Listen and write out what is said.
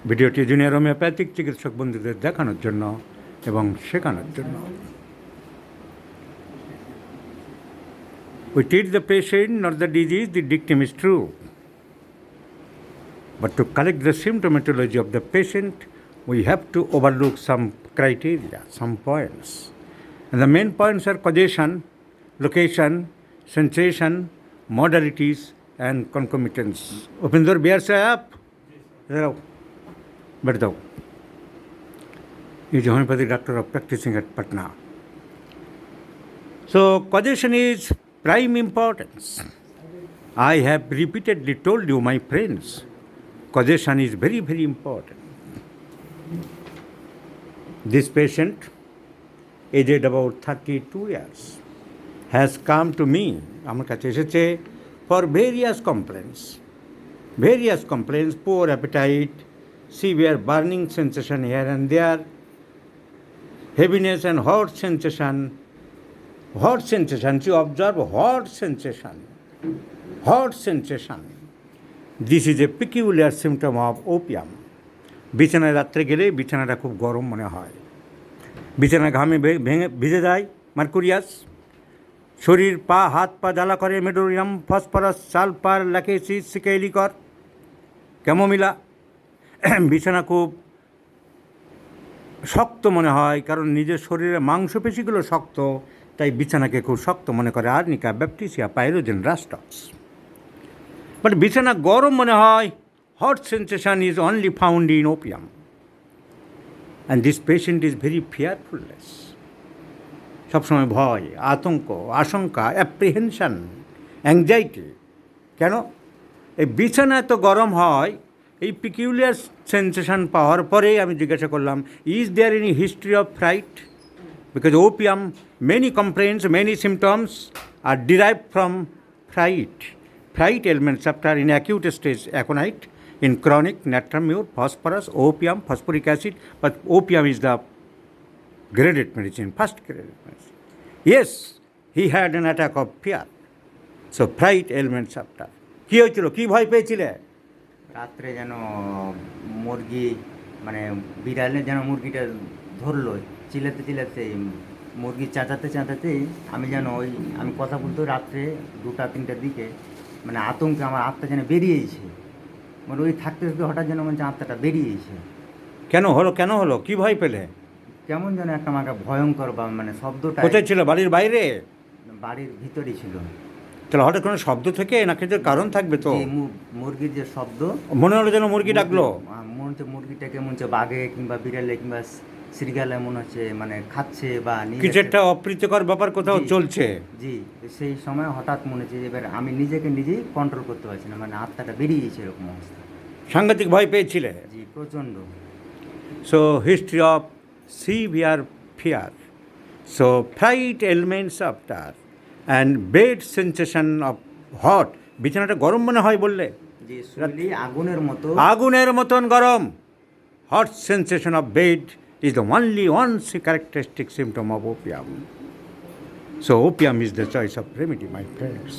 ভিডিওটি junior homeopathic চিকিৎসক বন্ধুদের দেখানোর জন্য এবং শেখানোর জন্য। We treat the patient, not the disease, the dictum is true. But to correct the symptomatology of the patient, we have to overlook some criteria, some points. And the main points are causation, location, sensation, modalities, and concomitants. Upinder, bear say up. बैठ जाओ। He is a homeopathic doctor of practicing at Patna. So causation is prime importance. I have repeatedly told you, my friends, causation is very, very important. This patient, aged about 32 years, has come to me, আমার কাছে এসেছে, for various complaints, poor appetite, severe burning sensation here and there, heaviness and hot sensation. You observe hot sensation. This is a peculiar symptom of opium. বিছানায় রাত্রে গেলে বিছানাটা খুব গরম মনে হয়, বিছানা ঘামে ভিজে যায়, মার্কুরিয়াস, শরীর পা হাত পা জ্বালা করে, medorrhinum, phosphorus, sulphur, lachesis, secale cor, chamomilla. বিছানা খুব শক্ত মনে হয়, কারণ নিজের শরীরের মাংসপেশিগুলো শক্ত, তাই বিছানাকে খুব শক্ত মনে করে, arnica, baptisia, pyrogen, rhus tox. But বিছানা গরম মনে হয়, hot sensation is only found in opium. And this patient is very fearfulness, সবসময় ভয়, আতঙ্ক, আশঙ্কা, অ্যাপ্রিহেনশন, অ্যাংজাইটি। কেন? এই বিছানা এত গরম হয়, এই পিকিউলিয়ার সেন্সেশন পাওয়ার পরেই আমি জিজ্ঞাসা করলাম, is there any history of fright? Because opium, many complaints, many symptoms are derived from fright elements after in acute stage aconite, in chronic natrum mur, phosphorus, opium, phosphoric acid, but opium is the graded medicine, first graded medicine. Yes, he had an attack of fear. So fright ailments after. কী হয়েছিল, কী ভয় পেয়েছিলে? রাত্রে যেন মুরগি, মানে বিড়ালে যেন মুরগিটা ধরলো, চিল্লাতে মুরগি চেঁচাতেই আমি কথা বলতে রাত্রে 2-3টার দিকে, মানে আতঙ্কে আমার আত্মা যেন বেরিয়েছে, মানে ওই থাকতে হঠাৎ যেন মনে হচ্ছে আত্মাটা বেরিয়েছে। কেন হলো কী ভয় পেলে? কেমন যেন একটা আমাকে ভয়ঙ্কর, বা মানে শব্দটা। কোথায় ছিল, বাড়ির বাইরে? বাড়ির ভিতরেই ছিল। তাহলে হঠাৎ কোনো শব্দ থেকে নাকি যে কারণ থাকবে তো? মুরগির যে শব্দ, মনে হলো যেন মুরগি ডাকলো। মনে হচ্ছে মুরগিটাকে মনে হচ্ছে বাঘে কিংবা বিড়ালে কিংবা শ্রীগালে মনে হচ্ছে মানে খাচ্ছে, বা কিছু একটা অপ্রীতিকর ব্যাপার কোথাও চলছে। জি, সেই সময় হঠাৎ মনে হচ্ছে, এবার আমি নিজেই কন্ট্রোল করতে পারছি না, মানে আত্মাটা বেরিয়েছে, এরকম অবস্থা। সাংঘাতিক ভয় পেয়েছিলে? জি, প্রচণ্ড। So history of severe fear, so fruit elements after, and bed sensation of hot, বিছানাটা গরম মনে হয় বললে? জি, আগুনের মতন গরম। Hot sensation of bed is the only characteristic symptom of opium. So opium is the choice of remedy, my friends.